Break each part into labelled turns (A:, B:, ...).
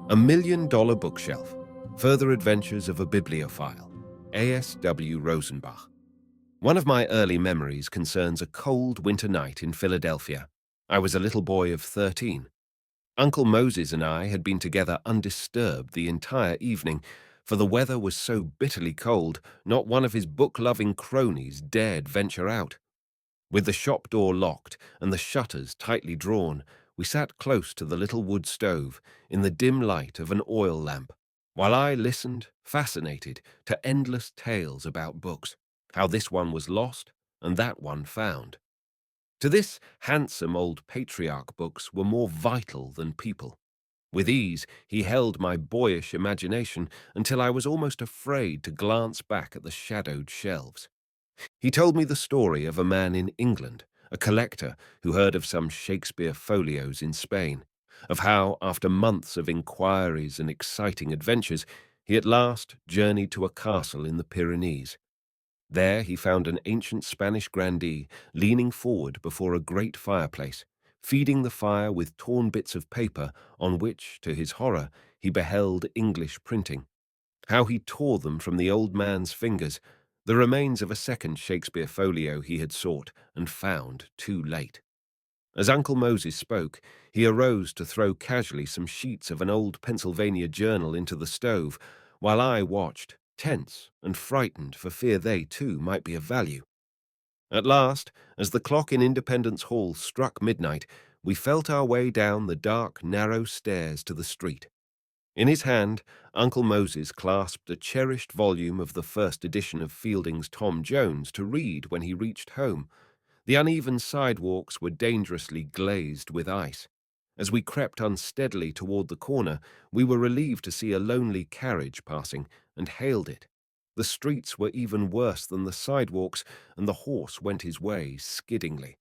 A: $1 Million Bookshelf. Further Adventures of a Bibliophile. A.S.W. Rosenbach. One of my early memories concerns a cold winter night in Philadelphia. I was a little boy of 13. Uncle Moses and I had been together undisturbed the entire evening, for the weather was so bitterly cold, not one of his book-loving cronies dared venture out. With the shop door locked and the shutters tightly drawn, we sat close to the little wood stove in the dim light of an oil lamp, while I listened, fascinated, to endless tales about books, how this one was lost and that one found. To this handsome old patriarch, books were more vital than people. With ease, he held my boyish imagination until I was almost afraid to glance back at the shadowed shelves. He told me the story of a man in England, a collector who heard of some Shakespeare folios in Spain, of how, after months of inquiries and exciting adventures, he at last journeyed to a castle in the Pyrenees. There he found an ancient Spanish grandee leaning forward before a great fireplace, feeding the fire with torn bits of paper on which, to his horror, he beheld English printing. How he tore them from the old man's fingers, the remains of a second Shakespeare folio he had sought and found too late. As Uncle Moses spoke, he arose to throw casually some sheets of an old Pennsylvania journal into the stove, while I watched, tense and frightened for fear they, too, might be of value. At last, as the clock in Independence Hall struck midnight, we felt our way down the dark, narrow stairs to the street. In his hand, Uncle Moses clasped a cherished volume of the first edition of Fielding's Tom Jones to read when he reached home. The uneven sidewalks were dangerously glazed with ice. As we crept unsteadily toward the corner, we were relieved to see a lonely carriage passing and hailed it. The streets were even worse than the sidewalks, and the horse went his way skiddingly.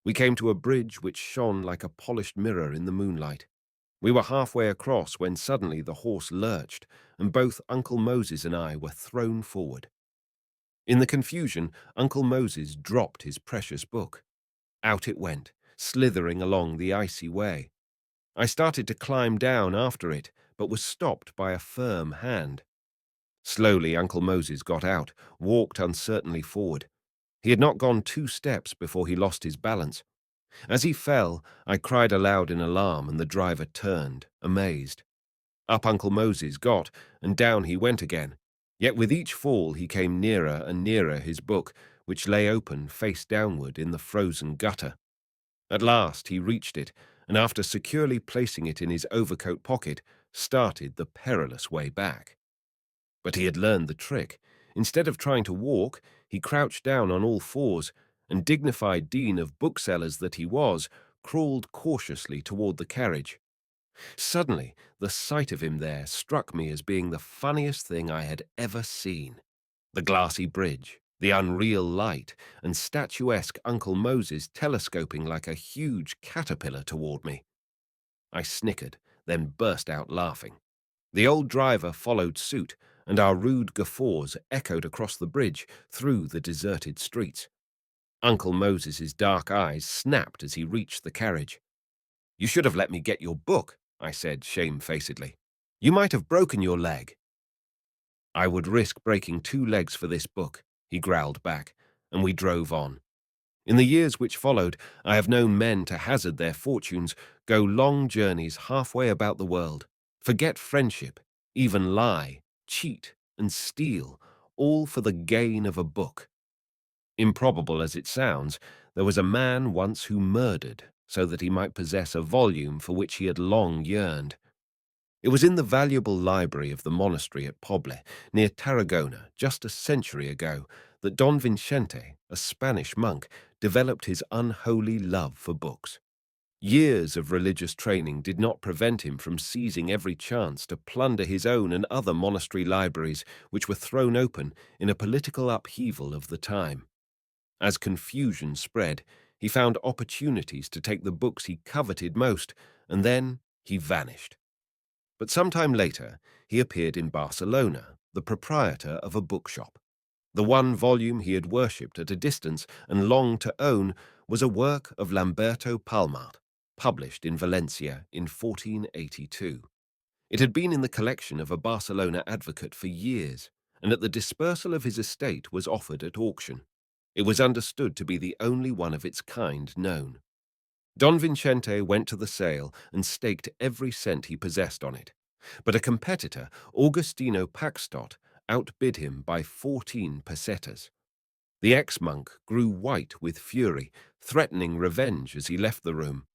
A: We came to a bridge which shone like a polished mirror in the moonlight. We were halfway across when suddenly the horse lurched, and both Uncle Moses and I were thrown forward. In the confusion, Uncle Moses dropped his precious book. Out it went, slithering along the icy way. I started to climb down after it, but was stopped by a firm hand. Slowly, Uncle Moses got out, walked uncertainly forward. He had not gone 2 steps before he lost his balance. As he fell, I cried aloud in alarm, and the driver turned, amazed. Up Uncle Moses got, and down he went again. Yet with each fall he came nearer and nearer his book, which lay open face downward in the frozen gutter. At last he reached it, and after securely placing it in his overcoat pocket, started the perilous way back. But he had learned the trick. Instead of trying to walk, he crouched down on all fours, and dignified dean of booksellers that he was, crawled cautiously toward the carriage. Suddenly, the sight of him there struck me as being the funniest thing I had ever seen. The glassy bridge, the unreal light, and statuesque Uncle Moses telescoping like a huge caterpillar toward me. I snickered, then burst out laughing. The old driver followed suit, and our rude guffaws echoed across the bridge through the deserted streets. Uncle Moses's dark eyes snapped as he reached the carriage. "You should have let me get your book," I said shamefacedly. "You might have broken your leg." "I would risk breaking 2 legs for this book," he growled back, and we drove on. In the years which followed, I have known men to hazard their fortunes, go long journeys halfway about the world, forget friendship, even lie, cheat, and steal, all for the gain of a book. Improbable as it sounds, there was a man once who murdered so that he might possess a volume for which he had long yearned. It was in the valuable library of the monastery at Poble, near Tarragona, just a century ago, that Don Vincente, a Spanish monk, developed his unholy love for books. Years of religious training did not prevent him from seizing every chance to plunder his own and other monastery libraries, which were thrown open in a political upheaval of the time. As confusion spread, he found opportunities to take the books he coveted most, and then he vanished. But some time later, he appeared in Barcelona, the proprietor of a bookshop. The one volume he had worshipped at a distance and longed to own was a work of Lamberto Palmart, published in Valencia in 1482. It had been in the collection of a Barcelona advocate for years, and at the dispersal of his estate was offered at auction. It was understood to be the only one of its kind known. Don Vincente went to the sale and staked every cent he possessed on it. But a competitor, Augustino Paxtot, outbid him by 14 pesetas. The ex-monk grew white with fury, threatening revenge as he left the room.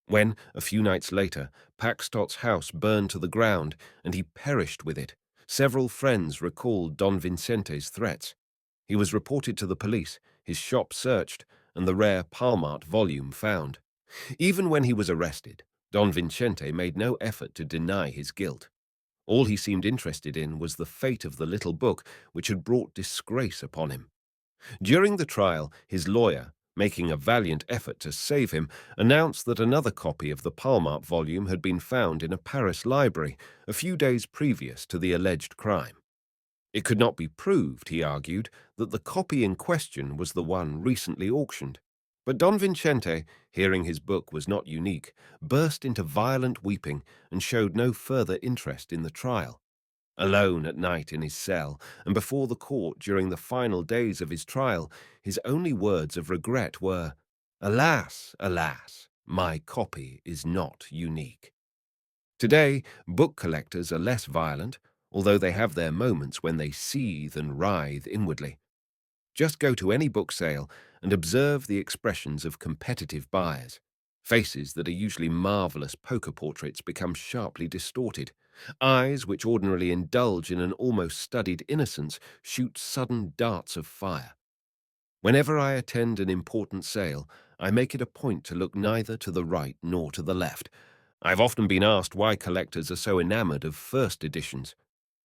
A: When, a few nights later, Paxtot's house burned to the ground and he perished with it, several friends recalled Don Vincente's threats. He was reported to the police, his shop searched, and the rare Palmart volume found. Even when he was arrested, Don Vincente made no effort to deny his guilt. All he seemed interested in was the fate of the little book which had brought disgrace upon him. During the trial, his lawyer, making a valiant effort to save him, announced that another copy of the Palmart volume had been found in a Paris library a few days previous to the alleged crime. It could not be proved, he argued, that the copy in question was the one recently auctioned. But Don Vincente, hearing his book was not unique, burst into violent weeping and showed no further interest in the trial. Alone at night in his cell, and before the court during the final days of his trial, his only words of regret were, "Alas, alas, my copy is not unique." Today, book collectors are less violent, although they have their moments when they seethe and writhe inwardly. Just go to any book sale and observe the expressions of competitive buyers. Faces that are usually marvelous poker portraits become sharply distorted. Eyes which ordinarily indulge in an almost studied innocence shoot sudden darts of fire. Whenever I attend an important sale, I make it a point to look neither to the right nor to the left. I've often been asked why collectors are so enamored of first editions.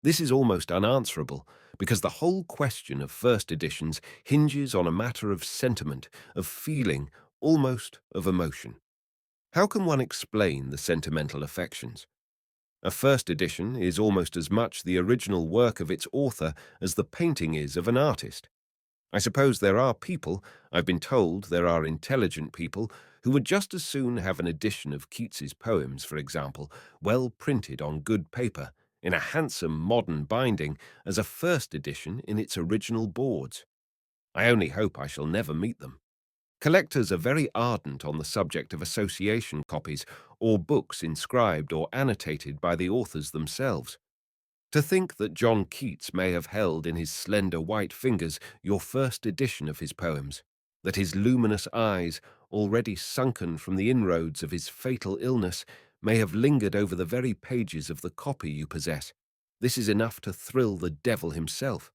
A: This is almost unanswerable, because the whole question of first editions hinges on a matter of sentiment, of feeling, almost of emotion. How can one explain the sentimental affections? A first edition is almost as much the original work of its author as the painting is of an artist. I suppose there are people, I've been told there are intelligent people, who would just as soon have an edition of Keats's poems, for example, well printed on good paper, in a handsome modern binding, as a first edition in its original boards. I only hope I shall never meet them. Collectors are very ardent on the subject of association copies, or books inscribed or annotated by the authors themselves. To think that John Keats may have held in his slender white fingers your first edition of his poems, that his luminous eyes, already sunken from the inroads of his fatal illness, may have lingered over the very pages of the copy you possess, this is enough to thrill the devil himself.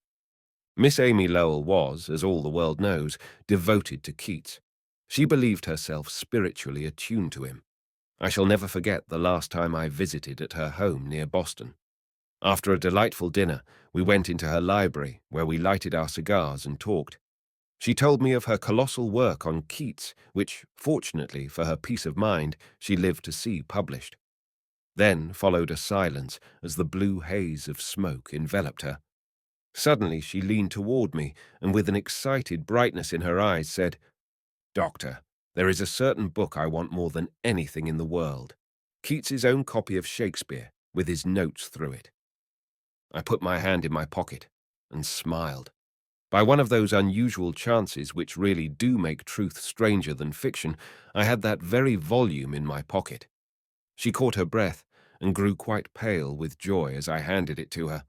A: Miss Amy Lowell was, as all the world knows, devoted to Keats. She believed herself spiritually attuned to him. I shall never forget the last time I visited at her home near Boston. After a delightful dinner, we went into her library, where we lighted our cigars and talked. She told me of her colossal work on Keats, which, fortunately for her peace of mind, she lived to see published. Then followed a silence as the blue haze of smoke enveloped her. Suddenly she leaned toward me and with an excited brightness in her eyes said, "Doctor, there is a certain book I want more than anything in the world. Keats's own copy of Shakespeare, with his notes through it." I put my hand in my pocket and smiled. By one of those unusual chances which really do make truth stranger than fiction, I had that very volume in my pocket. She caught her breath and grew quite pale with joy as I handed it to her.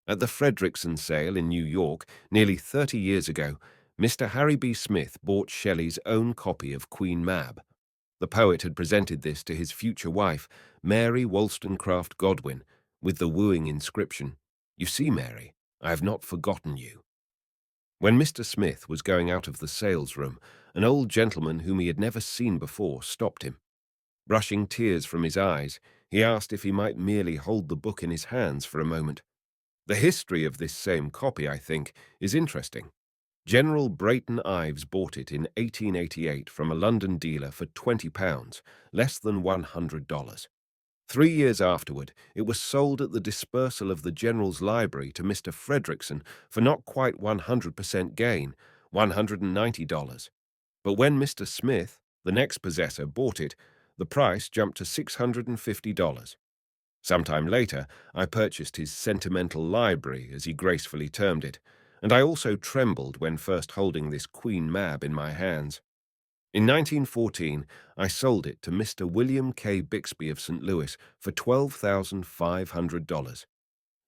A: At the Frederickson sale in New York, nearly 30 years ago, Mr. Harry B. Smith bought Shelley's own copy of Queen Mab. The poet had presented this to his future wife, Mary Wollstonecraft Godwin, with the wooing inscription, "You see, Mary, I have not forgotten you." When Mr. Smith was going out of the salesroom, an old gentleman whom he had never seen before stopped him. Brushing tears from his eyes, he asked if he might merely hold the book in his hands for a moment. The history of this same copy, I think, is interesting. General Brayton Ives bought it in 1888 from a London dealer for £20, less than $100. 3 years afterward, it was sold at the dispersal of the General's Library to Mr. Frederickson for not quite 100% gain, $190. But when Mr. Smith, the next possessor, bought it, the price jumped to $650. Sometime later, I purchased his sentimental library, as he gracefully termed it, and I also trembled when first holding this Queen Mab in my hands. In 1914, I sold it to Mr. William K. Bixby of St. Louis for $12,500.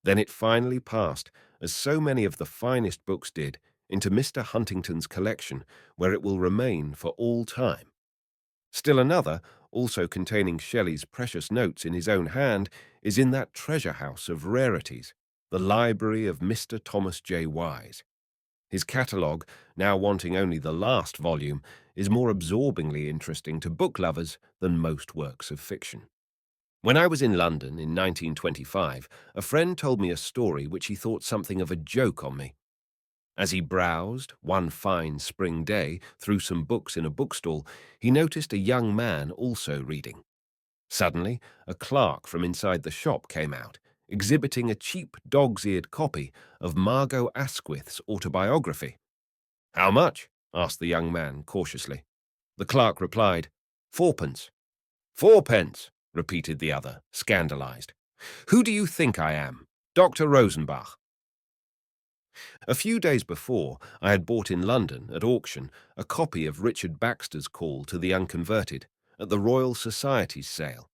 A: Then it finally passed, as so many of the finest books did, into Mr. Huntington's collection, where it will remain for all time. Still another, also containing Shelley's precious notes in his own hand, is in that treasure house of rarities, the library of Mr. Thomas J. Wise. His catalogue, now wanting only the last volume, is more absorbingly interesting to book lovers than most works of fiction. When I was in London in 1925, a friend told me a story which he thought something of a joke on me. As he browsed, one fine spring day, through some books in a bookstall, he noticed a young man also reading. Suddenly, a clerk from inside the shop came out, exhibiting a cheap dog's-eared copy of Margot Asquith's autobiography. "How much?" asked the young man cautiously. The clerk replied, "Fourpence." "Fourpence," repeated the other, scandalized. "Who do you think I am? Dr. Rosenbach." A few days before, I had bought in London, at auction, a copy of Richard Baxter's Call to the Unconverted, at the Royal Society's sale.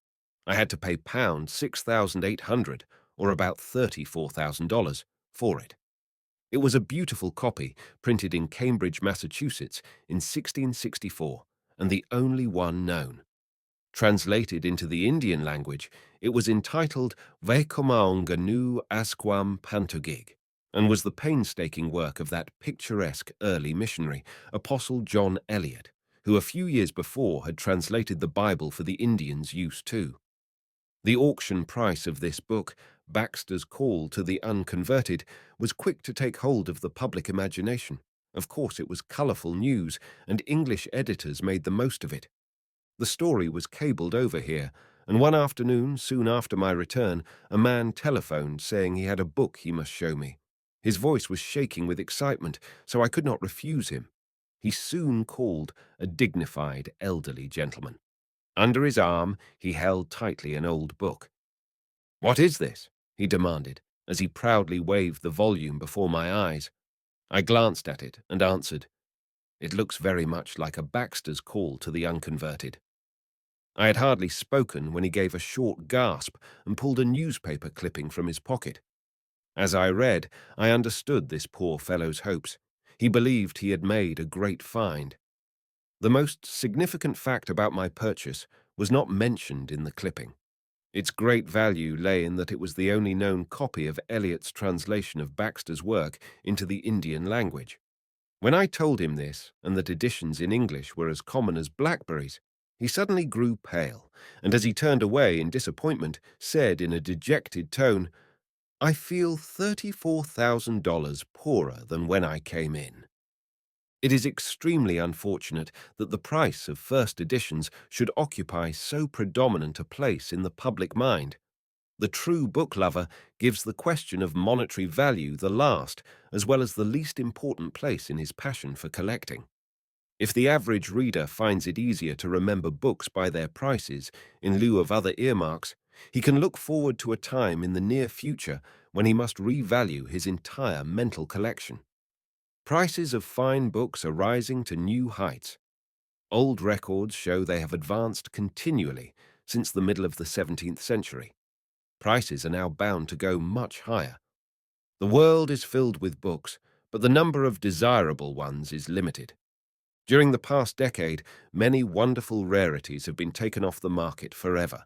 A: I had to pay £6,800, or about $34,000, for it. It was a beautiful copy, printed in Cambridge, Massachusetts, in 1664, and the only one known. Translated into the Indian language, it was entitled Vekomaunganu Asquam Pantogig, and was the painstaking work of that picturesque early missionary, Apostle John Eliot, who a few years before had translated the Bible for the Indians' use too. The auction price of this book, Baxter's Call to the Unconverted, was quick to take hold of the public imagination. Of course, it was colourful news, and English editors made the most of it. The story was cabled over here, and one afternoon, soon after my return, a man telephoned saying he had a book he must show me. His voice was shaking with excitement, so I could not refuse him. He soon called a dignified elderly gentleman. Under his arm, he held tightly an old book. "What is this?" he demanded, as he proudly waved the volume before my eyes. I glanced at it and answered, "It looks very much like a Baxter's Call to the Unconverted." I had hardly spoken when he gave a short gasp and pulled a newspaper clipping from his pocket. As I read, I understood this poor fellow's hopes. He believed he had made a great find. The most significant fact about my purchase was not mentioned in the clipping. Its great value lay in that it was the only known copy of Eliot's translation of Baxter's work into the Indian language. When I told him this, and that editions in English were as common as blackberries, he suddenly grew pale, and as he turned away in disappointment, said in a dejected tone, "I feel $34,000 poorer than when I came in." It is extremely unfortunate that the price of first editions should occupy so predominant a place in the public mind. The true book lover gives the question of monetary value the last, as well as the least important place in his passion for collecting. If the average reader finds it easier to remember books by their prices in lieu of other earmarks, he can look forward to a time in the near future when he must revalue his entire mental collection. Prices of fine books are rising to new heights. Old records show they have advanced continually since the middle of the 17th century. Prices are now bound to go much higher. The world is filled with books, but the number of desirable ones is limited. During the past decade, many wonderful rarities have been taken off the market forever.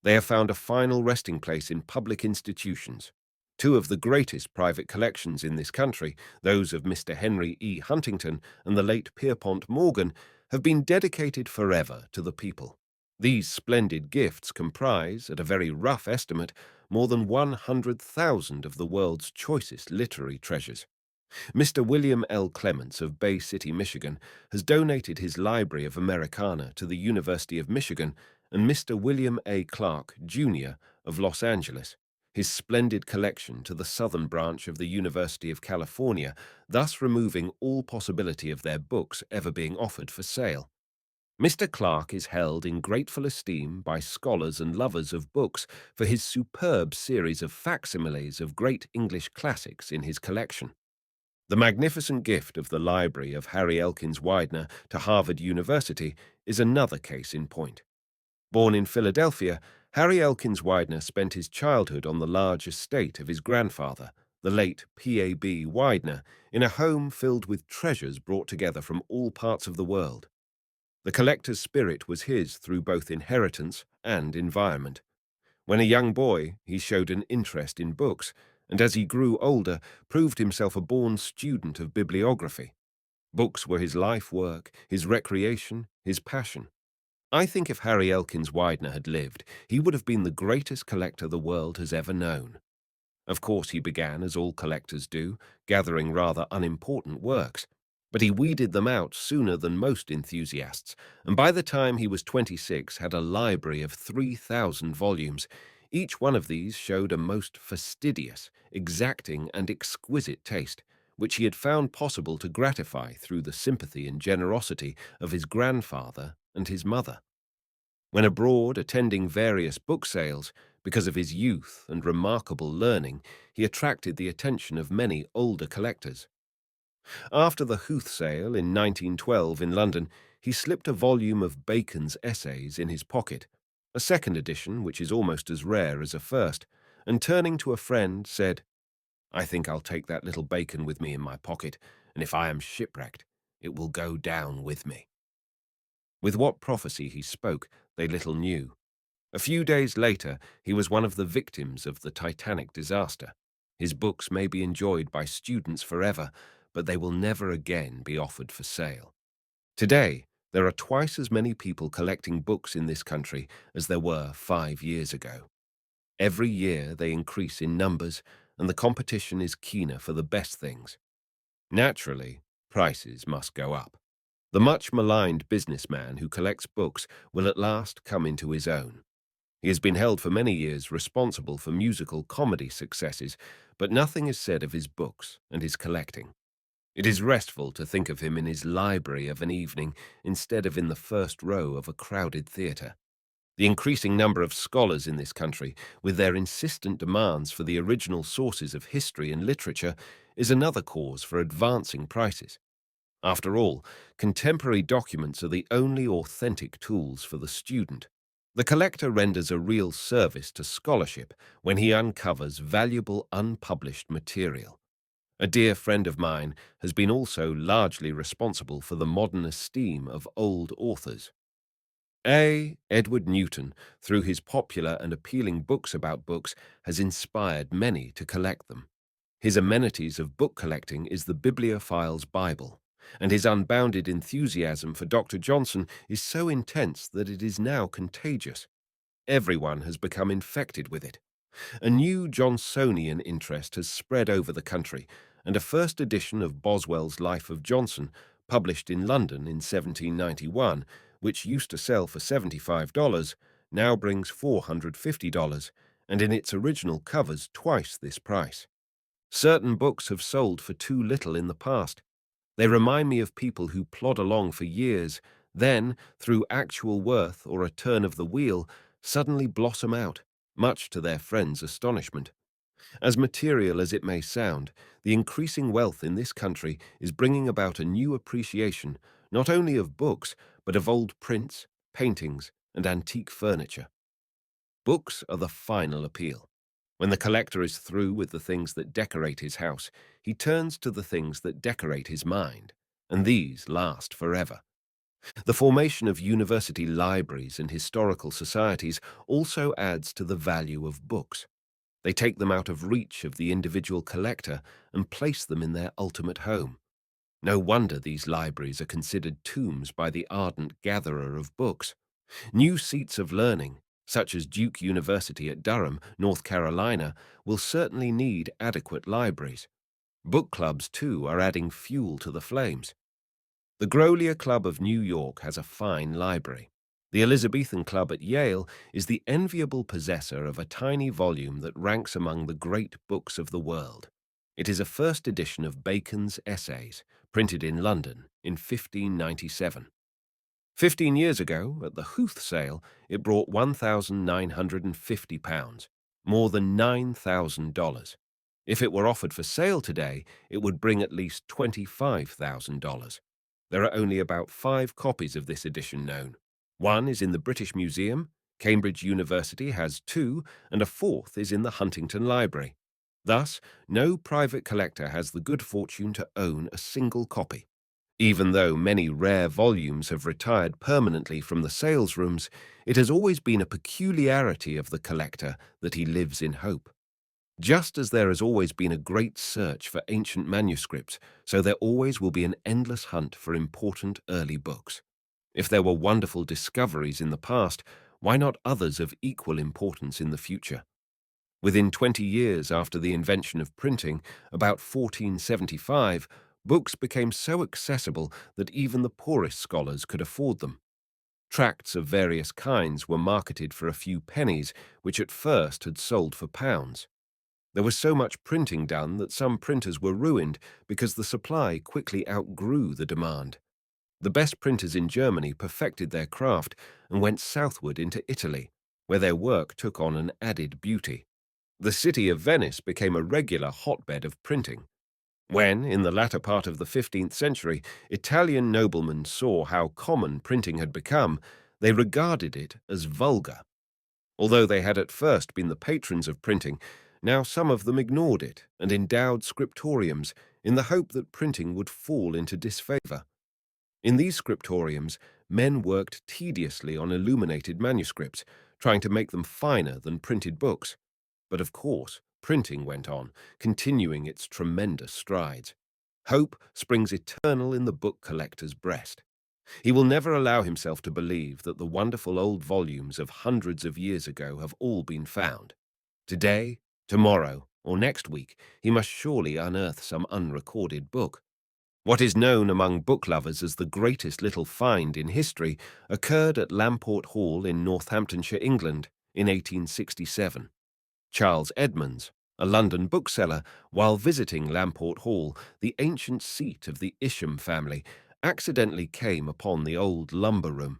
A: They have found a final resting place in public institutions. Two of the greatest private collections in this country, those of Mr. Henry E. Huntington and the late Pierpont Morgan, have been dedicated forever to the people. These splendid gifts comprise, at a very rough estimate, more than 100,000 of the world's choicest literary treasures. Mr. William L. Clements of Bay City, Michigan, has donated his Library of Americana to the University of Michigan, and Mr. William A. Clark, Jr. of Los Angeles, his splendid collection to the southern branch of the University of California, thus removing all possibility of their books ever being offered for sale. Mr. Clark is held in grateful esteem by scholars and lovers of books for his superb series of facsimiles of great English classics in his collection. The magnificent gift of the library of Harry Elkins Widener to Harvard University is another case in point. Born in Philadelphia, Harry Elkins Widener spent his childhood on the large estate of his grandfather, the late P.A.B. Widener, in a home filled with treasures brought together from all parts of the world. The collector's spirit was his through both inheritance and environment. When a young boy, he showed an interest in books, and as he grew older, proved himself a born student of bibliography. Books were his life work, his recreation, his passion. I think if Harry Elkins Widener had lived, he would have been the greatest collector the world has ever known. Of course, he began, as all collectors do, gathering rather unimportant works, but he weeded them out sooner than most enthusiasts, and by the time he was 26 had a library of 3,000 volumes. Each one of these showed a most fastidious, exacting, and exquisite taste, which he had found possible to gratify through the sympathy and generosity of his grandfather and his mother. When abroad attending various book sales, because of his youth and remarkable learning, he attracted the attention of many older collectors. After the Hooth sale in 1912 in London, he slipped a volume of Bacon's essays in his pocket, a second edition which is almost as rare as a first, and turning to a friend said, "I think I'll take that little Bacon with me in my pocket, and if I am shipwrecked, it will go down with me." With what prophecy he spoke, they little knew. A few days later, he was one of the victims of the Titanic disaster. His books may be enjoyed by students forever, but they will never again be offered for sale. Today, there are twice as many people collecting books in this country as there were 5 years ago. Every year they increase in numbers, and the competition is keener for the best things. Naturally, prices must go up. The much maligned businessman who collects books will at last come into his own. He has been held for many years responsible for musical comedy successes, but nothing is said of his books and his collecting. It is restful to think of him in his library of an evening instead of in the first row of a crowded theatre. The increasing number of scholars in this country, with their insistent demands for the original sources of history and literature, is another cause for advancing prices. After all, contemporary documents are the only authentic tools for the student. The collector renders a real service to scholarship when he uncovers valuable unpublished material. A dear friend of mine has been also largely responsible for the modern esteem of old authors. A. Edward Newton, through his popular and appealing books about books, has inspired many to collect them. His amenities of book collecting is the Bibliophile's Bible, and his unbounded enthusiasm for Dr. Johnson is so intense that it is now contagious. Everyone has become infected with it. A new Johnsonian interest has spread over the country, and a first edition of Boswell's Life of Johnson, published in London in 1791, which used to sell for $75, now brings $450, and in its original covers twice this price. Certain books have sold for too little in the past. They remind me of people who plod along for years, then, through actual worth or a turn of the wheel, suddenly blossom out, much to their friends' astonishment. As material as it may sound, the increasing wealth in this country is bringing about a new appreciation not only of books, but of old prints, paintings, and antique furniture. Books are the final appeal. When the collector is through with the things that decorate his house, he turns to the things that decorate his mind, and these last forever. The formation of university libraries and historical societies also adds to the value of books. They take them out of reach of the individual collector and place them in their ultimate home. No wonder these libraries are considered tombs by the ardent gatherer of books. New seats of learning, such as Duke University at Durham, North Carolina, will certainly need adequate libraries. Book clubs, too, are adding fuel to the flames. The Grolier Club of New York has a fine library. The Elizabethan Club at Yale is the enviable possessor of a tiny volume that ranks among the great books of the world. It is a first edition of Bacon's Essays, printed in London in 1597. 15 years ago, at the Hooth sale, it brought £1,950, more than $9,000. If it were offered for sale today, it would bring at least $25,000. There are only about 5 copies of this edition known. One is in the British Museum, Cambridge University has 2, and a 4th is in the Huntington Library. Thus, no private collector has the good fortune to own a single copy. Even though many rare volumes have retired permanently from the sales rooms, it has always been a peculiarity of the collector that he lives in hope. Just as there has always been a great search for ancient manuscripts, so there always will be an endless hunt for important early books. If there were wonderful discoveries in the past, why not others of equal importance in the future? Within 20 years after the invention of printing, about 1475, books became so accessible that even the poorest scholars could afford them. Tracts of various kinds were marketed for a few pennies, which at first had sold for pounds. There was so much printing done that some printers were ruined because the supply quickly outgrew the demand. The best printers in Germany perfected their craft and went southward into Italy, where their work took on an added beauty. The city of Venice became a regular hotbed of printing. When, in the latter part of the 15th century, Italian noblemen saw how common printing had become, they regarded it as vulgar. Although they had at first been the patrons of printing, now some of them ignored it and endowed scriptoriums in the hope that printing would fall into disfavor. In these scriptoriums, men worked tediously on illuminated manuscripts, trying to make them finer than printed books. But of course, printing went on, continuing its tremendous strides. Hope springs eternal in the book collector's breast. He will never allow himself to believe that the wonderful old volumes of hundreds of years ago have all been found. Today, tomorrow, or next week, he must surely unearth some unrecorded book. What is known among book lovers as the greatest little find in history occurred at Lamport Hall in Northamptonshire, England, in 1867. Charles Edmonds, a London bookseller, while visiting Lamport Hall, the ancient seat of the Isham family, accidentally came upon the old lumber room.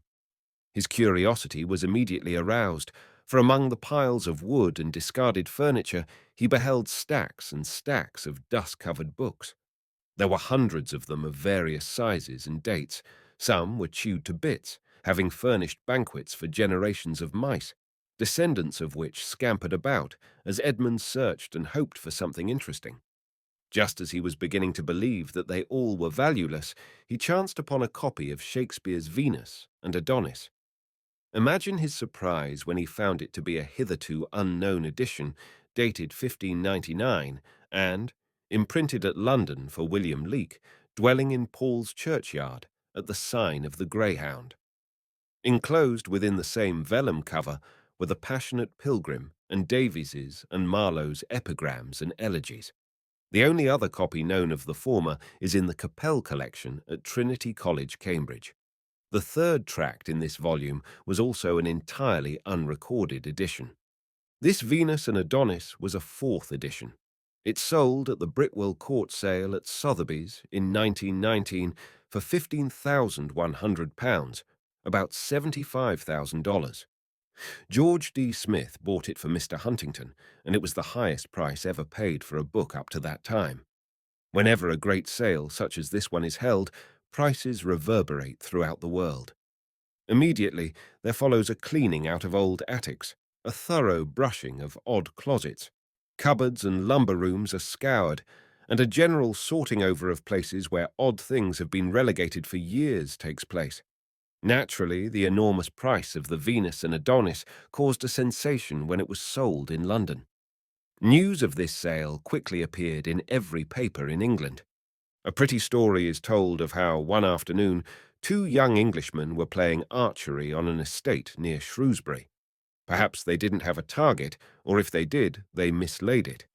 A: His curiosity was immediately aroused, for among the piles of wood and discarded furniture he beheld stacks and stacks of dust-covered books. There were hundreds of them of various sizes and dates. Some were chewed to bits, having furnished banquets for generations of mice, descendants of which scampered about as Edmund searched and hoped for something interesting. Just as he was beginning to believe that they all were valueless, he chanced upon a copy of Shakespeare's Venus and Adonis. Imagine his surprise when he found it to be a hitherto unknown edition, dated 1599, and imprinted at London for William Leake, dwelling in Paul's churchyard, at the sign of the Greyhound. Enclosed within the same vellum cover were the Passionate Pilgrim and Davies's and Marlowe's epigrams and elegies. The only other copy known of the former is in the Capel collection at Trinity College, Cambridge. The third tract in this volume was also an entirely unrecorded edition. This Venus and Adonis was a 4th edition. It sold at the Britwell Court sale at Sotheby's in 1919 for £15,100, about $75,000. George D. Smith bought it for Mr. Huntington, and it was the highest price ever paid for a book up to that time. Whenever a great sale such as this one is held, prices reverberate throughout the world. Immediately, there follows a cleaning out of old attics, a thorough brushing of odd closets. Cupboards and lumber rooms are scoured, and a general sorting over of places where odd things have been relegated for years takes place. Naturally, the enormous price of the Venus and Adonis caused a sensation when it was sold in London. News of this sale quickly appeared in every paper in England. A pretty story is told of how, one afternoon, 2 young Englishmen were playing archery on an estate near Shrewsbury. Perhaps they didn't have a target, or if they did, they mislaid it.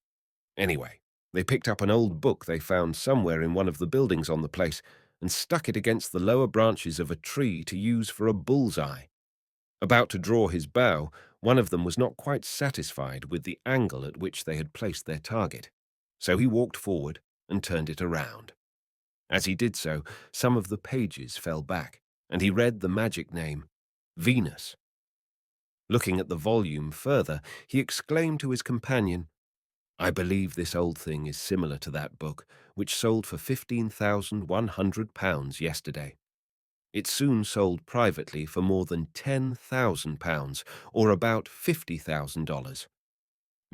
A: Anyway, they picked up an old book they found somewhere in one of the buildings on the place and stuck it against the lower branches of a tree to use for a bullseye. About to draw his bow, one of them was not quite satisfied with the angle at which they had placed their target, so he walked forward and turned it around. As he did so, some of the pages fell back, and he read the magic name, Venus. Looking at the volume further, he exclaimed to his companion, "I believe this old thing is similar to that book, which sold for £15,100 yesterday." It soon sold privately for more than £10,000, or about $50,000.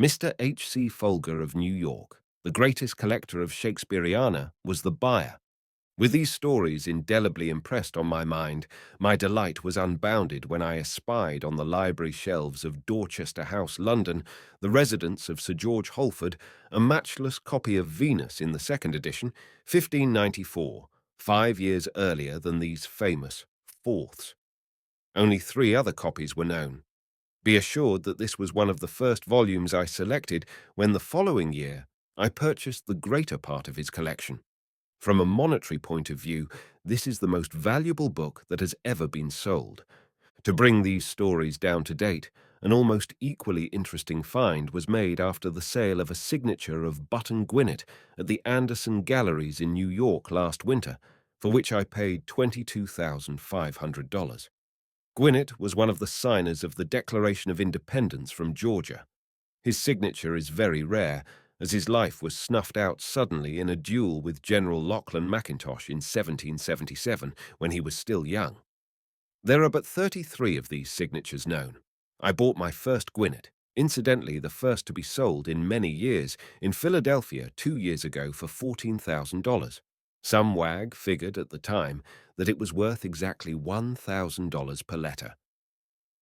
A: Mr. H.C. Folger of New York, the greatest collector of Shakespeareana, was the buyer. With these stories indelibly impressed on my mind, my delight was unbounded when I espied on the library shelves of Dorchester House, London, the residence of Sir George Holford, a matchless copy of Venus in the second edition, 1594, 5 years earlier than these famous fourths. Only 3 other copies were known. Be assured that this was one of the first volumes I selected when the following year I purchased the greater part of his collection. From a monetary point of view, this is the most valuable book that has ever been sold. To bring these stories down to date, an almost equally interesting find was made after the sale of a signature of Button Gwinnett at the Anderson Galleries in New York last winter, for which I paid $22,500. Gwinnett was one of the signers of the Declaration of Independence from Georgia. His signature is very rare, as his life was snuffed out suddenly in a duel with General Lachlan Mackintosh in 1777, when he was still young. There are but 33 of these signatures known. I bought my first Gwinnett, incidentally the first to be sold in many years, in Philadelphia 2 years ago for $14,000. Some wag figured at the time that it was worth exactly $1,000 per letter.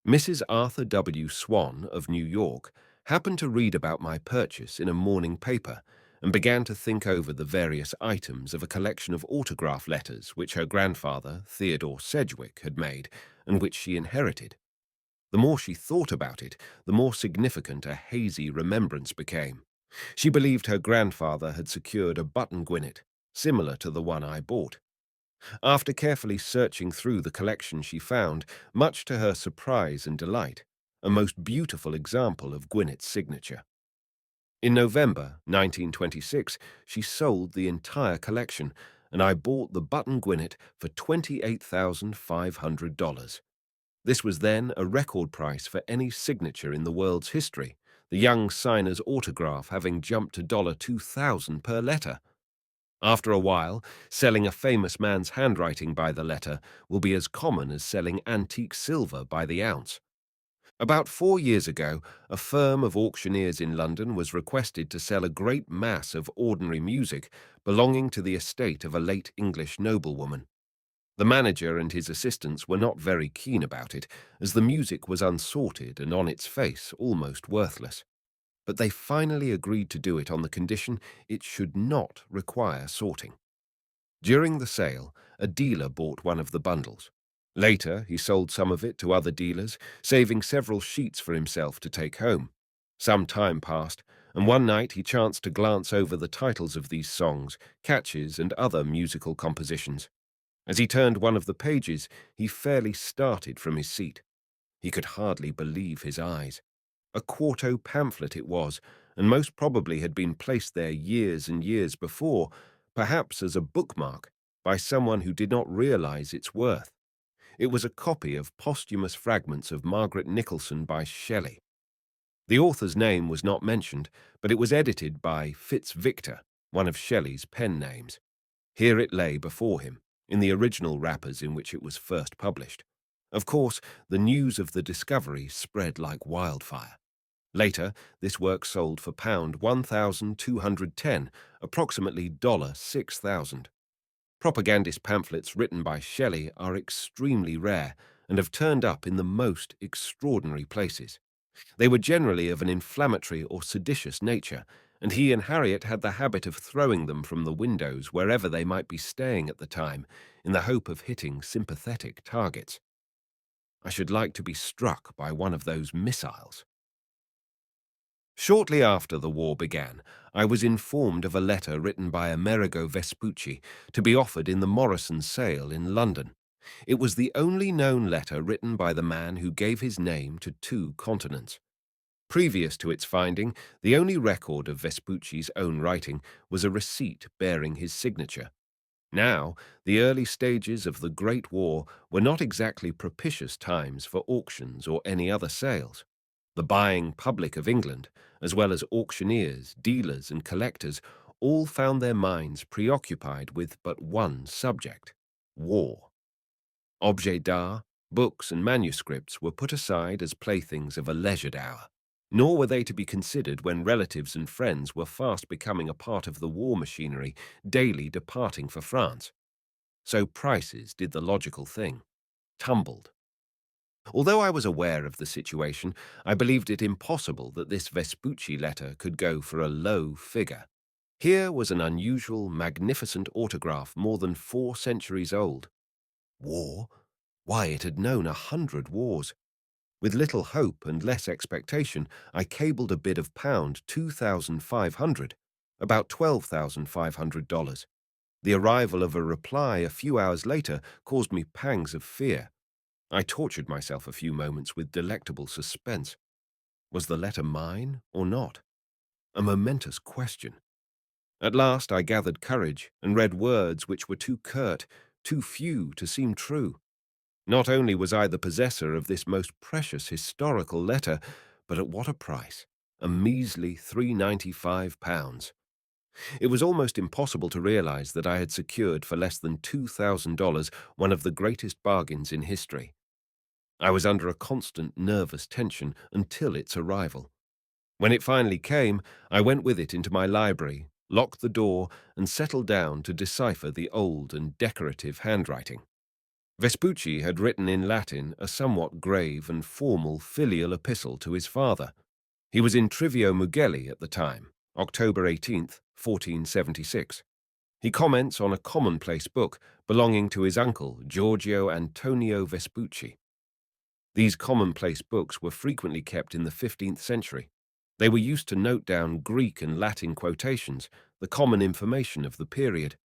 A: Mrs. Arthur W. Swan of New York happened to read about my purchase in a morning paper and began to think over the various items of a collection of autograph letters which her grandfather, Theodore Sedgwick, had made and which she inherited. The more she thought about it, the more significant a hazy remembrance became. She believed her grandfather had secured a button Gwinnett, similar to the one I bought. After carefully searching through the collection, she found, much to her surprise and delight, a most beautiful example of Gwinnett's signature. In November 1926, she sold the entire collection, and I bought the button Gwinnett for $28,500. This was then a record price for any signature in the world's history, the young signer's autograph having jumped to $2,000 per letter. After a while, selling a famous man's handwriting by the letter will be as common as selling antique silver by the ounce. About 4 years ago, a firm of auctioneers in London was requested to sell a great mass of ordinary music belonging to the estate of a late English noblewoman. The manager and his assistants were not very keen about it, as the music was unsorted and on its face almost worthless. But they finally agreed to do it on the condition it should not require sorting. During the sale, a dealer bought one of the bundles. Later, he sold some of it to other dealers, saving several sheets for himself to take home. Some time passed, and one night he chanced to glance over the titles of these songs, catches, and other musical compositions. As he turned one of the pages, he fairly started from his seat. He could hardly believe his eyes. A quarto pamphlet it was, and most probably had been placed there years and years before, perhaps as a bookmark, by someone who did not realize its worth. It was a copy of posthumous fragments of Margaret Nicholson by Shelley. The author's name was not mentioned, but it was edited by Fitz-Victor, one of Shelley's pen names. Here it lay before him, in the original wrappers in which it was first published. Of course, the news of the discovery spread like wildfire. Later, this work sold for £1,210, approximately $6,000. Propagandist pamphlets written by Shelley are extremely rare and have turned up in the most extraordinary places. They were generally of an inflammatory or seditious nature, and he and Harriet had the habit of throwing them from the windows wherever they might be staying at the time, in the hope of hitting sympathetic targets. I should like to be struck by one of those missiles. Shortly after the war began, I was informed of a letter written by Amerigo Vespucci to be offered in the Morrison sale in London. It was the only known letter written by the man who gave his name to 2 continents. Previous to its finding, the only record of Vespucci's own writing was a receipt bearing his signature. Now, the early stages of the Great War were not exactly propitious times for auctions or any other sales. The buying public of England, as well as auctioneers, dealers, and collectors, all found their minds preoccupied with but one subject: war. Objets d'art, books, and manuscripts were put aside as playthings of a leisured hour, nor were they to be considered when relatives and friends were fast becoming a part of the war machinery, daily departing for France. So prices did the logical thing, tumbled. Although I was aware of the situation, I believed it impossible that this Vespucci letter could go for a low figure. Here was an unusual, magnificent autograph more than 4 centuries old. War? Why, it had known 100 wars. With little hope and less expectation, I cabled a bid of pound 2,500, about $12,500. The arrival of a reply a few hours later caused me pangs of fear. I tortured myself a few moments with delectable suspense. Was the letter mine or not? A momentous question. At last I gathered courage and read words which were too curt, too few to seem true. Not only was I the possessor of this most precious historical letter, but at what a price! A measly £395. It was almost impossible to realize that I had secured for less than $2,000 one of the greatest bargains in history. I was under a constant nervous tension until its arrival. When it finally came, I went with it into my library, locked the door, and settled down to decipher the old and decorative handwriting. Vespucci had written in Latin a somewhat grave and formal filial epistle to his father. He was in Trivio Mugelli at the time, October 18th, 1476. He comments on a commonplace book belonging to his uncle, Giorgio Antonio Vespucci. These commonplace books were frequently kept in the 15th century. They were used to note down Greek and Latin quotations, the common information of the period.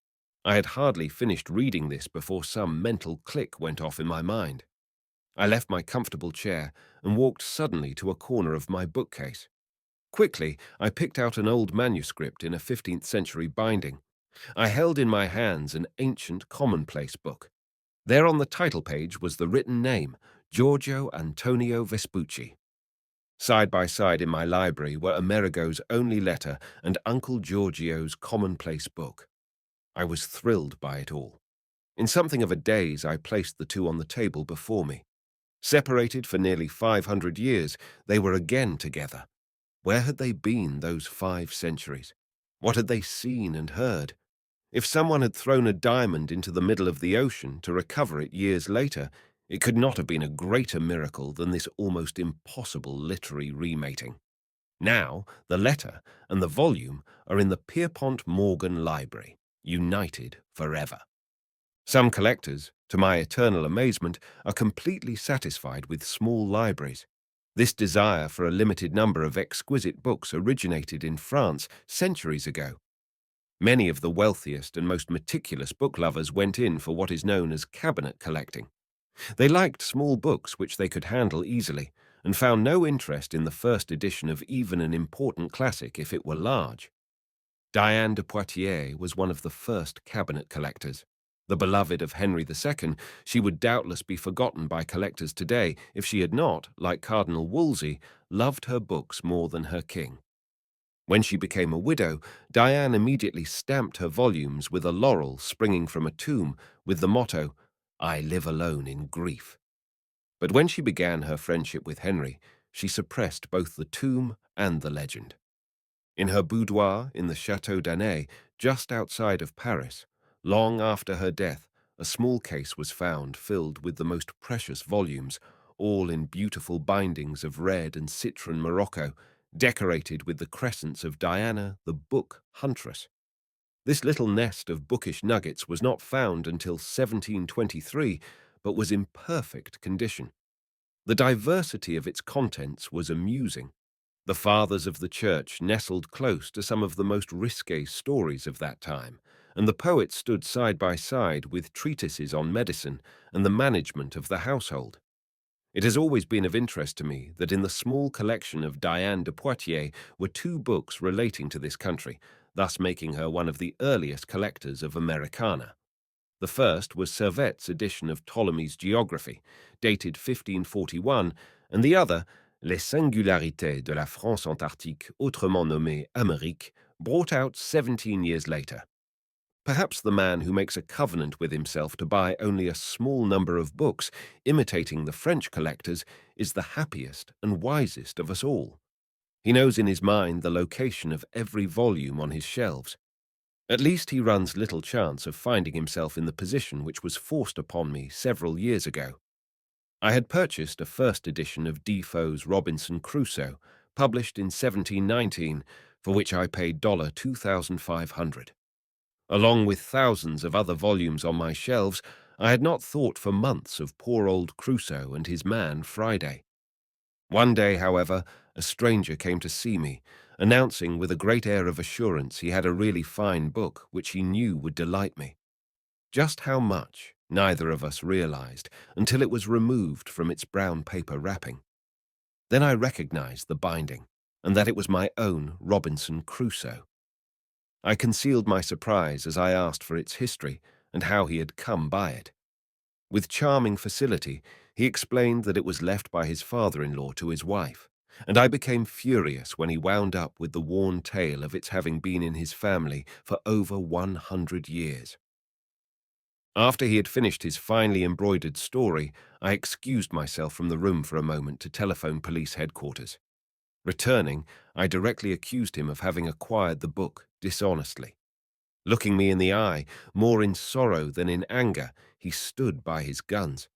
A: I had hardly finished reading this before some mental click went off in my mind. I left my comfortable chair and walked suddenly to a corner of my bookcase. Quickly, I picked out an old manuscript in a 15th century binding. I held in my hands an ancient commonplace book. There on the title page was the written name, Giorgio Antonio Vespucci. Side by side in my library were Amerigo's only letter and Uncle Giorgio's commonplace book. I was thrilled by it all. In something of a daze, I placed the two on the table before me. Separated for nearly 500 years, they were again together. Where had they been those 5 centuries? What had they seen and heard? If someone had thrown a diamond into the middle of the ocean to recover it years later, it could not have been a greater miracle than this almost impossible literary remating. Now, the letter and the volume are in the Pierpont Morgan Library, united forever. Some collectors, to my eternal amazement, are completely satisfied with small libraries. This desire for a limited number of exquisite books originated in France centuries ago. Many of the wealthiest and most meticulous book lovers went in for what is known as cabinet collecting. They liked small books which they could handle easily, and found no interest in the first edition of even an important classic if it were large. Diane de Poitiers was one of the first cabinet collectors. The beloved of Henry II, she would doubtless be forgotten by collectors today if she had not, like Cardinal Wolsey, loved her books more than her king. When she became a widow, Diane immediately stamped her volumes with a laurel springing from a tomb with the motto, "I live alone in grief." But when she began her friendship with Henry, she suppressed both the tomb and the legend. In her boudoir in the Château d'Anay, just outside of Paris, long after her death, a small case was found filled with the most precious volumes, all in beautiful bindings of red and citron morocco, decorated with the crescents of Diana, the book huntress. This little nest of bookish nuggets was not found until 1723, but was in perfect condition. The diversity of its contents was amusing. The fathers of the church nestled close to some of the most risque stories of that time, and the poets stood side by side with treatises on medicine and the management of the household. It has always been of interest to me that in the small collection of Diane de Poitiers were 2 books relating to this country, thus making her one of the earliest collectors of Americana. The first was Servet's edition of Ptolemy's Geography, dated 1541, and the other, Les Singularités de la France Antarctique, autrement nommée Amérique, brought out 17 years later. Perhaps the man who makes a covenant with himself to buy only a small number of books, imitating the French collectors, is the happiest and wisest of us all. He knows in his mind the location of every volume on his shelves. At least he runs little chance of finding himself in the position which was forced upon me several years ago. I had purchased a first edition of Defoe's Robinson Crusoe, published in 1719, for which I paid $2,500. Along with thousands of other volumes on my shelves, I had not thought for months of poor old Crusoe and his man Friday. One day, however, a stranger came to see me, announcing with a great air of assurance he had a really fine book which he knew would delight me. Just how much, neither of us realized until it was removed from its brown paper wrapping. Then I recognized the binding, and that it was my own Robinson Crusoe. I concealed my surprise as I asked for its history and how he had come by it. With charming facility, he explained that it was left by his father-in-law to his wife, and I became furious when he wound up with the worn tale of its having been in his family for over 100 years. After he had finished his finely embroidered story, I excused myself from the room for a moment to telephone police headquarters. Returning, I directly accused him of having acquired the book dishonestly. Looking me in the eye, more in sorrow than in anger, he stood by his guns.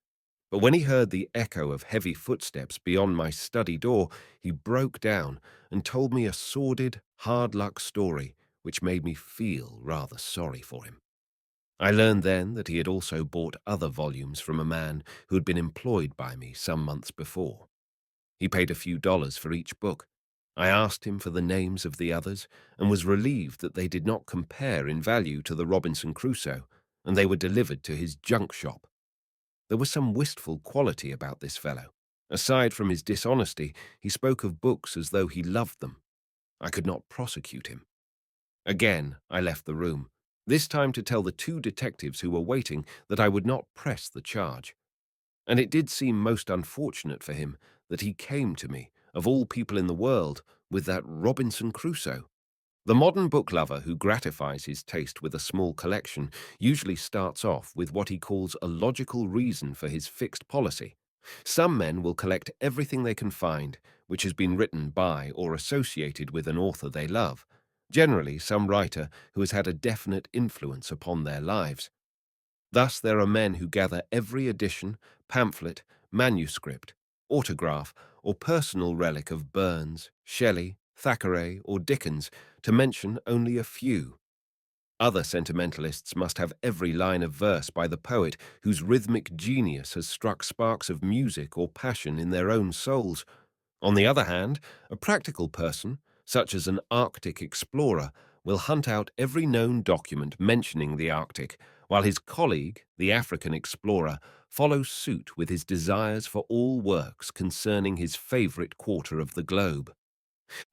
A: But when he heard the echo of heavy footsteps beyond my study door, he broke down and told me a sordid, hard-luck story which made me feel rather sorry for him. I learned then that he had also bought other volumes from a man who had been employed by me some months before. He paid a few dollars for each book. I asked him for the names of the others and was relieved that they did not compare in value to the Robinson Crusoe, and they were delivered to his junk shop. There was some wistful quality about this fellow. Aside from his dishonesty, he spoke of books as though he loved them. I could not prosecute him. Again, I left the room, this time to tell the two detectives who were waiting that I would not press the charge. And it did seem most unfortunate for him that he came to me, of all people in the world, with that Robinson Crusoe. The modern book lover who gratifies his taste with a small collection usually starts off with what he calls a logical reason for his fixed policy. Some men will collect everything they can find, which has been written by or associated with an author they love, generally some writer who has had a definite influence upon their lives. Thus there are men who gather every edition, pamphlet, manuscript, autograph, or personal relic of Burns, Shelley, Thackeray, or Dickens, to mention only a few. Other sentimentalists must have every line of verse by the poet whose rhythmic genius has struck sparks of music or passion in their own souls. On the other hand, a practical person, such as an Arctic explorer, will hunt out every known document mentioning the Arctic, while his colleague, the African explorer, follows suit with his desires for all works concerning his favorite quarter of the globe.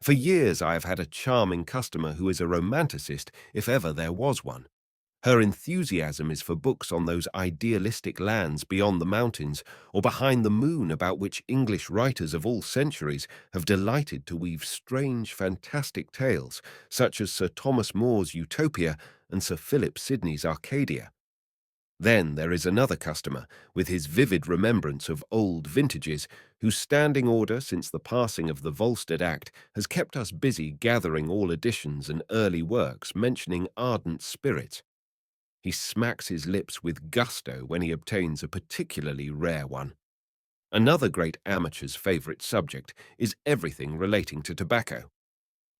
A: For years I have had a charming customer who is a romanticist, if ever there was one. Her enthusiasm is for books on those idealistic lands beyond the mountains or behind the moon about which English writers of all centuries have delighted to weave strange, fantastic tales, such as Sir Thomas More's Utopia and Sir Philip Sidney's Arcadia. Then there is another customer, with his vivid remembrance of old vintages, whose standing order since the passing of the Volstead Act has kept us busy gathering all editions and early works mentioning ardent spirits. He smacks his lips with gusto when he obtains a particularly rare one. Another great amateur's favourite subject is everything relating to tobacco.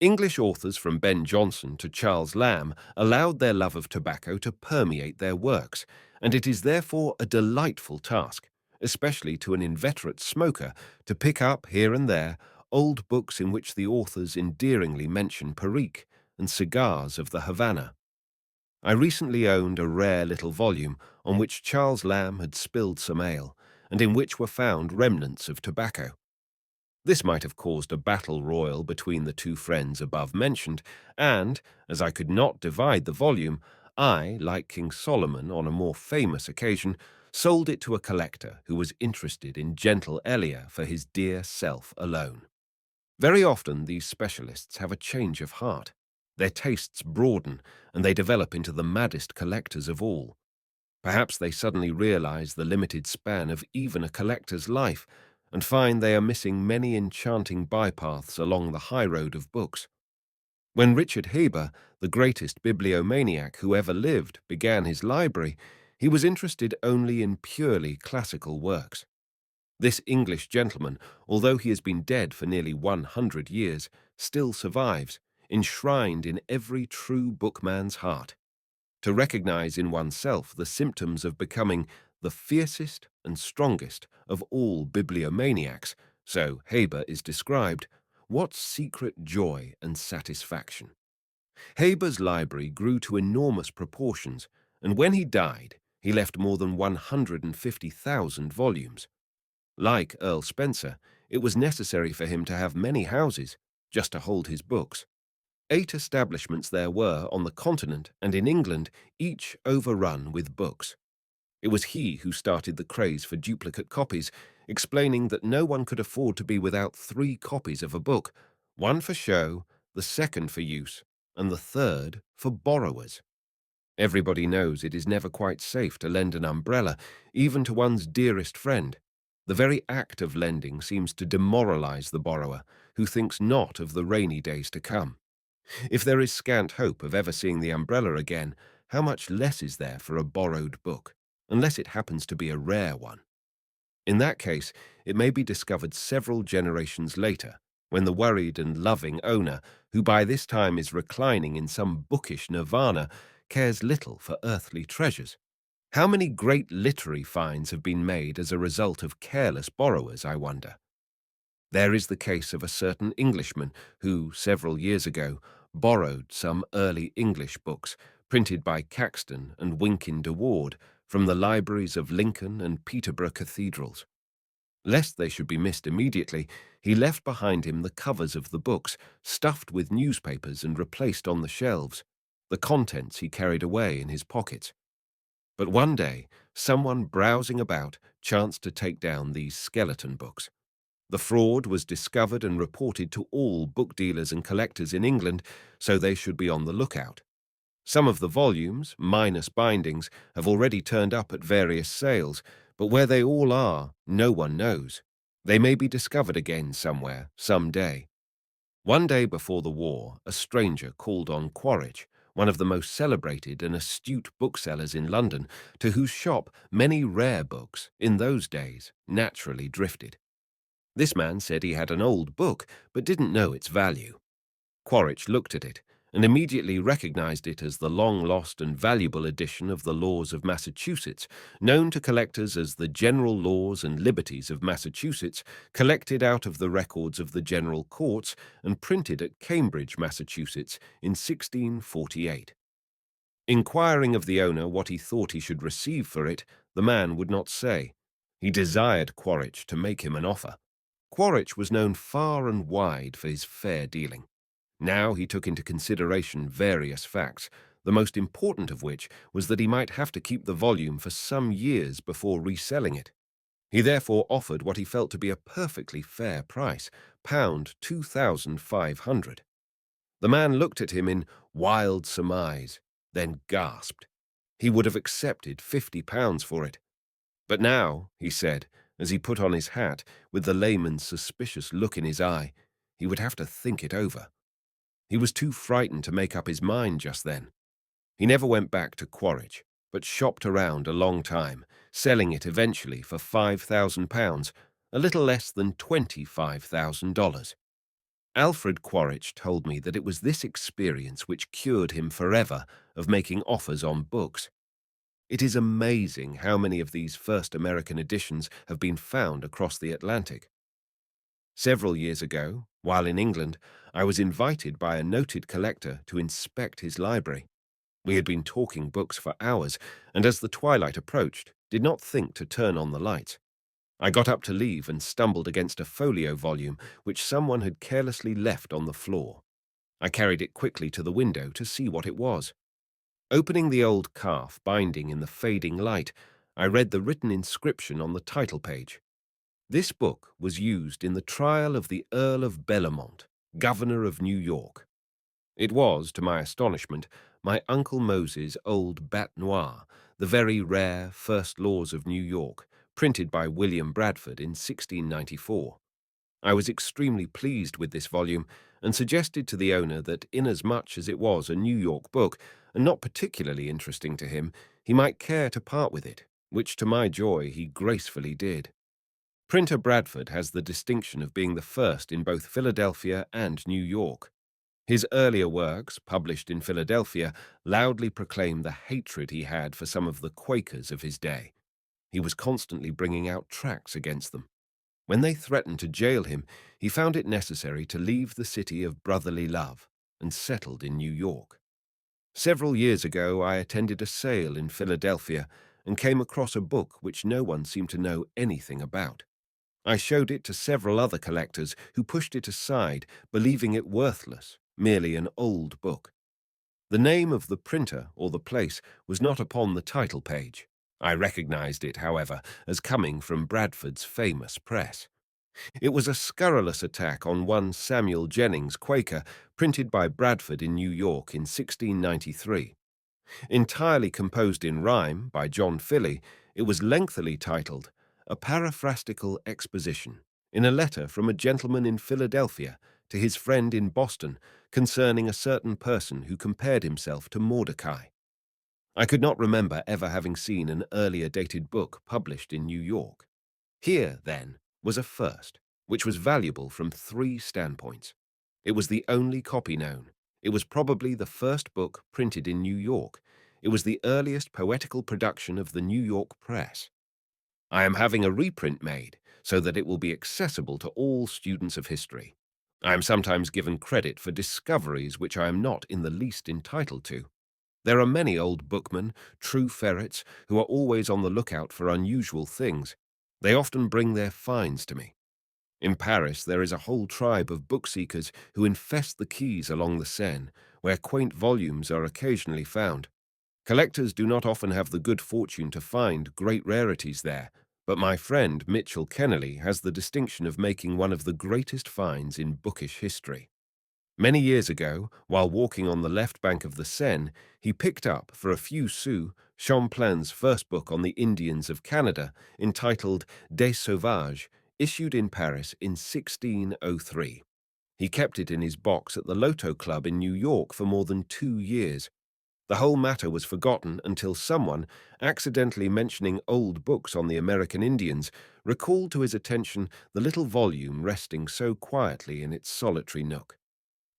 A: English authors from Ben Jonson to Charles Lamb allowed their love of tobacco to permeate their works, and it is therefore a delightful task, especially to an inveterate smoker, to pick up here and there old books in which the authors endearingly mention Perique and cigars of the Havana. I recently owned a rare little volume on which Charles Lamb had spilled some ale, and in which were found remnants of tobacco. This might have caused a battle royal between the two friends above mentioned, and, as I could not divide the volume, I, like King Solomon on a more famous occasion, sold it to a collector who was interested in gentle Elia for his dear self alone. Very often these specialists have a change of heart. Their tastes broaden, and they develop into the maddest collectors of all. Perhaps they suddenly realize the limited span of even a collector's life and find they are missing many enchanting bypaths along the high road of books. When Richard Haber, the greatest bibliomaniac who ever lived, began his library, he was interested only in purely classical works. This English gentleman, although he has been dead for nearly 100 years, still survives, enshrined in every true bookman's heart. To recognize in oneself the symptoms of becoming the fiercest and strongest of all bibliomaniacs, so Haber is described, what secret joy and satisfaction. Haber's library grew to enormous proportions, and when he died, he left more than 150,000 volumes. Like Earl Spencer, it was necessary for him to have many houses just to hold his books. 8 establishments there were on the continent and in England, each overrun with books. It was he who started the craze for duplicate copies, explaining that no one could afford to be without 3 copies of a book, one for show, the second for use, and the third for borrowers. Everybody knows it is never quite safe to lend an umbrella, even to one's dearest friend. The very act of lending seems to demoralize the borrower, who thinks not of the rainy days to come. If there is scant hope of ever seeing the umbrella again, how much less is there for a borrowed book, unless it happens to be a rare one? In that case, it may be discovered several generations later, when the worried and loving owner, who by this time is reclining in some bookish nirvana, cares little for earthly treasures. How many great literary finds have been made as a result of careless borrowers, I wonder? There is the case of a certain Englishman who, several years ago, borrowed some early English books, printed by Caxton and Wynkin de Ward, from the libraries of Lincoln and Peterborough cathedrals. Lest they should be missed immediately, he left behind him the covers of the books, stuffed with newspapers and replaced on the shelves. The contents he carried away in his pockets. But one day, someone browsing about chanced to take down these skeleton books. The fraud was discovered and reported to all book dealers and collectors in England, so they should be on the lookout. Some of the volumes, minus bindings, have already turned up at various sales, but where they all are, no one knows. They may be discovered again somewhere, some day. One day before the war, a stranger called on Quaritch, one of the most celebrated and astute booksellers in London, to whose shop many rare books, in those days, naturally drifted. This man said he had an old book, but didn't know its value. Quaritch looked at it, and immediately recognized it as the long-lost and valuable edition of the Laws of Massachusetts, known to collectors as the General Laws and Liberties of Massachusetts, collected out of the records of the General Courts and printed at Cambridge, Massachusetts, in 1648. Inquiring of the owner what he thought he should receive for it, the man would not say. He desired Quaritch to make him an offer. Quaritch was known far and wide for his fair dealing. Now he took into consideration various facts, the most important of which was that he might have to keep the volume for some years before reselling it. He therefore offered what he felt to be a perfectly fair price, £2,500. The man looked at him in wild surmise, then gasped. He would have accepted £50 for it. But now, he said, as he put on his hat, with the layman's suspicious look in his eye, he would have to think it over. He was too frightened to make up his mind just then. He never went back to Quaritch, but shopped around a long time, selling it eventually for £5,000, a little less than $25,000. Alfred Quaritch told me that it was this experience which cured him forever of making offers on books. It is amazing how many of these first American editions have been found across the Atlantic. Several years ago, while in England, I was invited by a noted collector to inspect his library. We had been talking books for hours, and as the twilight approached, did not think to turn on the lights. I got up to leave and stumbled against a folio volume which someone had carelessly left on the floor. I carried it quickly to the window to see what it was. Opening the old calf binding in the fading light, I read the written inscription on the title page. This book was used in the trial of the Earl of Bellamont, Governor of New York. It was, to my astonishment, my Uncle Moses' old Bat Noir, the very rare First Laws of New York, printed by William Bradford in 1694. I was extremely pleased with this volume and suggested to the owner that inasmuch as it was a New York book and not particularly interesting to him, he might care to part with it, which to my joy he gracefully did. Printer Bradford has the distinction of being the first in both Philadelphia and New York. His earlier works, published in Philadelphia, loudly proclaim the hatred he had for some of the Quakers of his day. He was constantly bringing out tracts against them. When they threatened to jail him, he found it necessary to leave the city of brotherly love and settled in New York. Several years ago, I attended a sale in Philadelphia and came across a book which no one seemed to know anything about. I showed it to several other collectors who pushed it aside, believing it worthless, merely an old book. The name of the printer or the place was not upon the title page. I recognized it, however, as coming from Bradford's famous press. It was a scurrilous attack on one Samuel Jennings, Quaker, printed by Bradford in New York in 1693. Entirely composed in rhyme by John Philly, it was lengthily titled A Paraphrastical Exposition, in a letter from a gentleman in Philadelphia to his friend in Boston concerning a certain person who compared himself to Mordecai. I could not remember ever having seen an earlier dated book published in New York. Here, then, was a first, which was valuable from three standpoints. It was the only copy known. It was probably the first book printed in New York. It was the earliest poetical production of the New York press. I am having a reprint made so that it will be accessible to all students of history. I am sometimes given credit for discoveries which I am not in the least entitled to. There are many old bookmen, true ferrets, who are always on the lookout for unusual things. They often bring their finds to me. In Paris there is a whole tribe of book-seekers who infest the quays along the Seine, where quaint volumes are occasionally found. Collectors do not often have the good fortune to find great rarities there, but my friend Mitchell Kennelly has the distinction of making one of the greatest finds in bookish history. Many years ago, while walking on the left bank of the Seine, he picked up, for a few sous, Champlain's first book on the Indians of Canada, entitled Des Sauvages, issued in Paris in 1603. He kept it in his box at the Loto Club in New York for more than 2 years. The whole matter was forgotten until someone, accidentally mentioning old books on the American Indians, recalled to his attention the little volume resting so quietly in its solitary nook.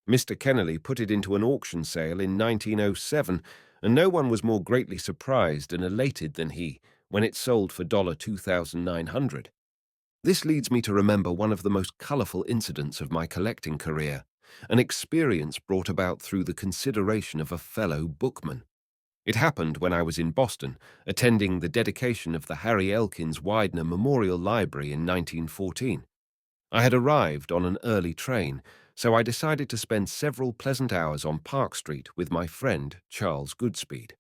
A: Mr. Kennelly put it into an auction sale in 1907, and no one was more greatly surprised and elated than he when it sold for $2,900. This leads me to remember one of the most colorful incidents of my collecting career, an experience brought about through the consideration of a fellow bookman. It happened when I was in Boston, attending the dedication of the Harry Elkins Widener Memorial Library in 1914. I had arrived on an early train, so I decided to spend several pleasant hours on Park Street with my friend Charles Goodspeed.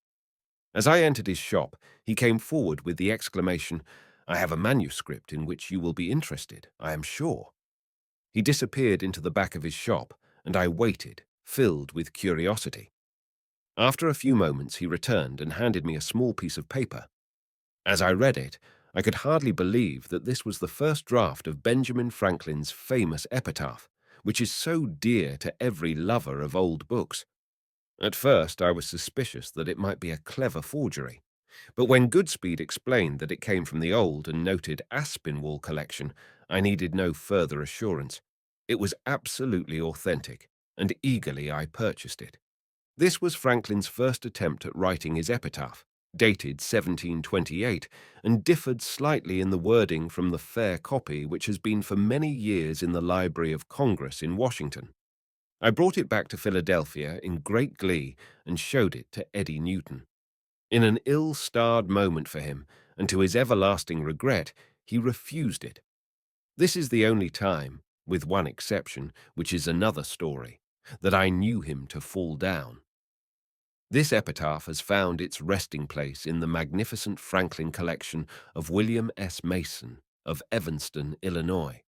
A: As I entered his shop, he came forward with the exclamation, "I have a manuscript in which you will be interested, I am sure." He disappeared into the back of his shop, and I waited, filled with curiosity. After a few moments, he returned and handed me a small piece of paper. As I read it, I could hardly believe that this was the first draft of Benjamin Franklin's famous epitaph, which is so dear to every lover of old books. At first, I was suspicious that it might be a clever forgery, but when Goodspeed explained that it came from the old and noted Aspinwall collection, I needed no further assurance. It was absolutely authentic, and eagerly I purchased it. This was Franklin's first attempt at writing his epitaph, dated 1728, and differed slightly in the wording from the fair copy which has been for many years in the Library of Congress in Washington. I brought it back to Philadelphia in great glee and showed it to Eddie Newton. In an ill-starred moment for him, and to his everlasting regret, he refused it. This is the only time, with one exception, which is another story, that I knew him to fall down. This epitaph has found its resting place in the magnificent Franklin collection of William S. Mason of Evanston, Illinois.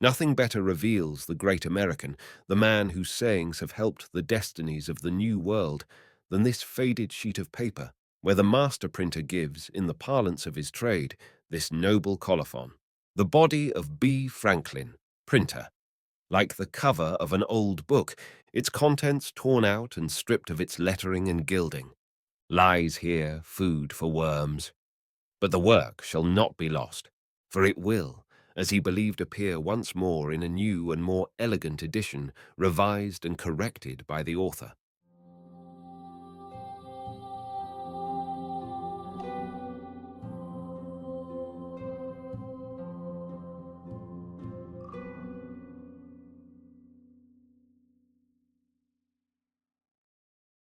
A: Nothing better reveals the great American, the man whose sayings have helped the destinies of the New World, than this faded sheet of paper, where the master printer gives, in the parlance of his trade, this noble colophon. The body of B. Franklin, printer. Like the cover of an old book, its contents torn out and stripped of its lettering and gilding. Lies here food for worms. But the work shall not be lost, for it will, as he believed, appear once more in a new and more elegant edition, revised and corrected by the author.